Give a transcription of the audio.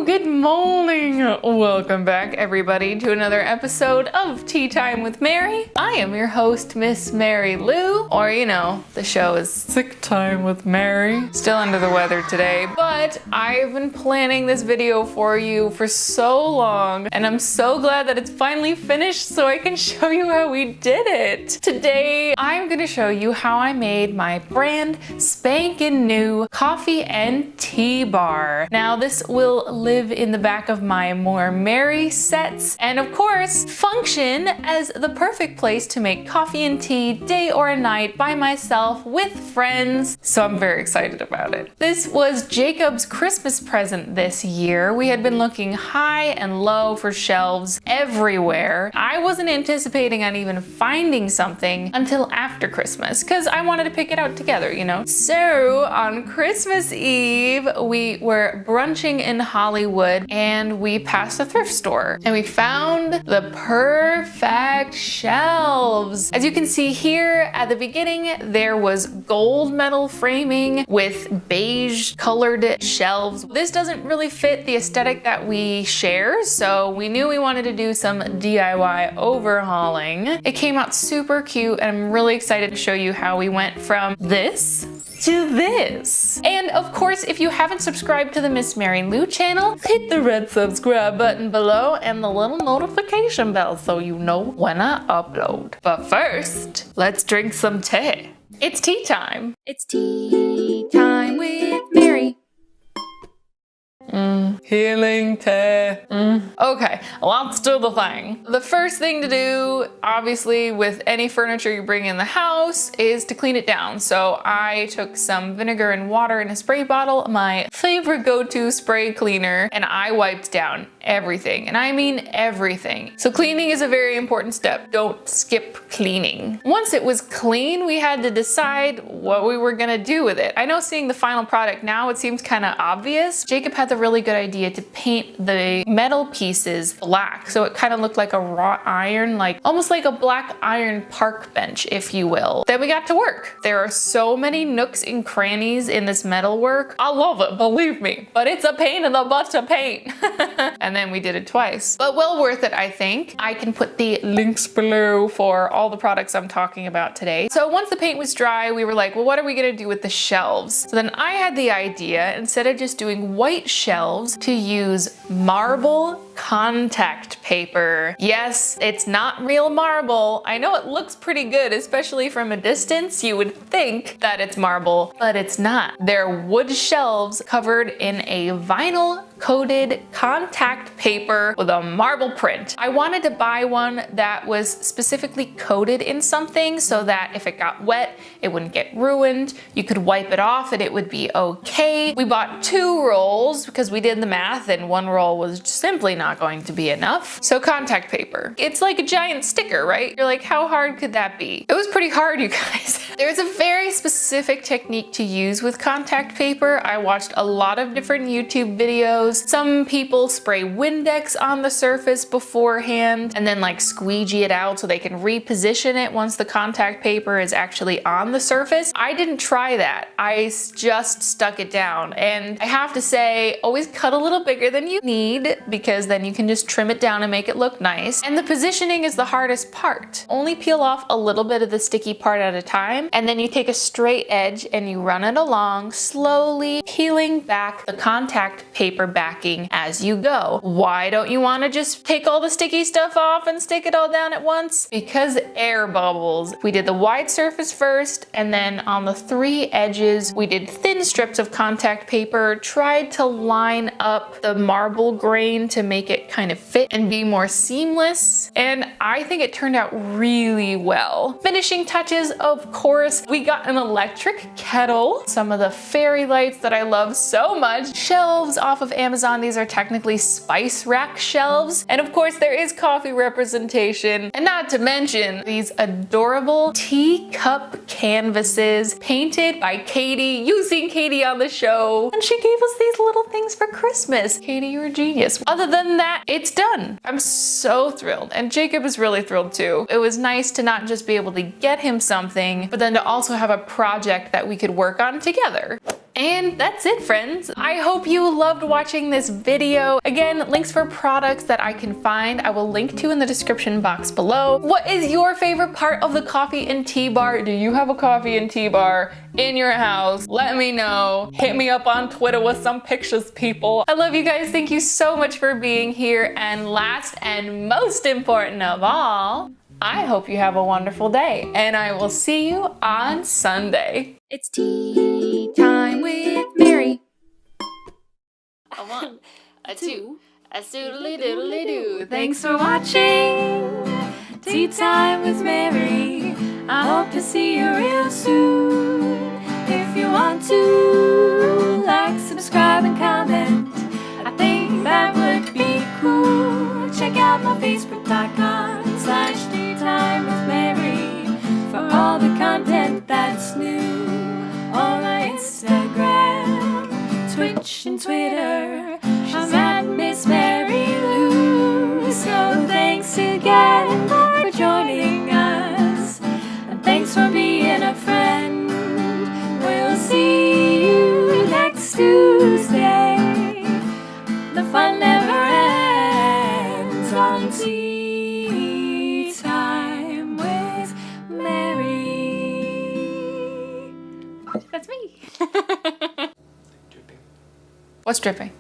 Good morning! Welcome back, everybody, to another episode of Tea Time with Mary. I am your host, Miss Mary Lou, or you know, the show is Sick Time with Mary. Still under the weather today, but I've been planning this video for you for so long, and I'm so glad that it's finally finished so I can show you how we did it. Today, I'm gonna show you how I made my brand spankin' new coffee and tea bar. Now, this will live in the back of my more Mary sets, and of course function as the perfect place to make coffee and tea day or night by myself with friends, so I'm very excited about it. This was Jacob's Christmas present this year. We had been looking high and low for shelves everywhere. I wasn't anticipating on even finding something until after Christmas because I wanted to pick it out together, you know? So on Christmas Eve, we were brunching in Hollywood and we passed a thrift store and we found the perfect shelves. As you can see here at the beginning, there was gold metal framing with beige colored shelves. This doesn't really fit the aesthetic that we share, so we knew we wanted to do some DIY overhauling. It came out super cute and I'm really excited to show you how we went from this to this. And of course, if you haven't subscribed to the Miss Mary Lou channel, hit the red subscribe button below and the little notification bell so you know when I upload. But first, let's drink some tea. It's tea time. It's tea time with Mary. Healing tea. Okay, let's do the thing. The first thing to do, obviously, with any furniture you bring in the house is to clean it down. So I took some vinegar and water in a spray bottle, my favorite go-to spray cleaner, and I wiped down everything. And I mean everything. So cleaning is a very important step. Don't skip cleaning. Once it was clean, we had to decide what we were gonna do with it. I know seeing the final product now, it seems kind of obvious. Jacob had the really good idea to paint the metal pieces black, so it kind of looked like a wrought iron, like almost like a black iron park bench, if you will. Then we got to work. There are so many nooks and crannies in this metal work. I love it, believe me, but it's a pain in the butt to paint. And then we did it twice, but well worth it, I think. I can put the links below for all the products I'm talking about today. So once the paint was dry, we were like, well, what are we gonna do with the shelves? So then I had the idea, instead of just doing white shelves, to use marble contact paper. Yes, it's not real marble. I know it looks pretty good, especially from a distance. You would think that it's marble, but it's not. They're wood shelves covered in a vinyl coated contact paper with a marble print. I wanted to buy one that was specifically coated in something so that if it got wet, it wouldn't get ruined. You could wipe it off and it would be okay. We bought 2 rolls because we did the math and 1 roll was simply not going to be enough. So contact paper. It's like a giant sticker, right? You're like, how hard could that be? It was pretty hard, you guys. There's a very specific technique to use with contact paper. I watched a lot of different YouTube videos. Some people spray Windex on the surface beforehand and then like squeegee it out so they can reposition it once the contact paper is actually on the surface. I didn't try that. I just stuck it down, and I have to say, always cut a little bigger than you need because then you can just trim it down and make it look nice. And the positioning is the hardest part. Only peel off a little bit of the sticky part at a time, and then you take a straight edge and you run it along, slowly peeling back the contact paper backing as you go. Why don't you want to just take all the sticky stuff off and stick it all down at once? Because air bubbles. We did the wide surface first, and then on the 3 edges, we did thin strips of contact paper, tried to line up the marble grain to make it kind of fit and be more seamless, and I think it turned out really well. Finishing touches, of course, we got an electric kettle, some of the fairy lights that I love so much, shelves off of Amazon. These are technically spice rack shelves, and of course there is coffee representation, and not to mention these adorable teacup canvases painted by Katie. You've seen Katie on the show, and she gave us these little things for Christmas. Katie, you're a genius. Other than that, it's done. I'm so thrilled, and Jacob is really thrilled too. It was nice to not just be able to get him something, but then to also have a project that we could work on together. And that's it, friends. I hope you loved watching this video. Again, links for products that I can find, I will link to in the description box below. What is your favorite part of the coffee and tea bar? Do you have a coffee and tea bar in your house? Let me know. Hit me up on Twitter with some pictures, people. I love you guys. Thank you so much for being here. And last and most important of all, I hope you have a wonderful day, and I will see you on Sunday. It's tea time with Mary. A one, a two, a doodly doodly doo. Thanks for watching Tea Time with Mary. I hope to see you real soon. If you want to like, subscribe, and comment, I think that would be cool. Check out my Facebook.com/Teatime with Mary for all the content that's new. On my Instagram, Twitch, and Twitter, I'm at Miss Mary Lou. So thanks again for joining us, and thanks for being a friend. We'll see you next Tuesday. The fun never ends on Tea Time with Mary. That's me. What's dripping?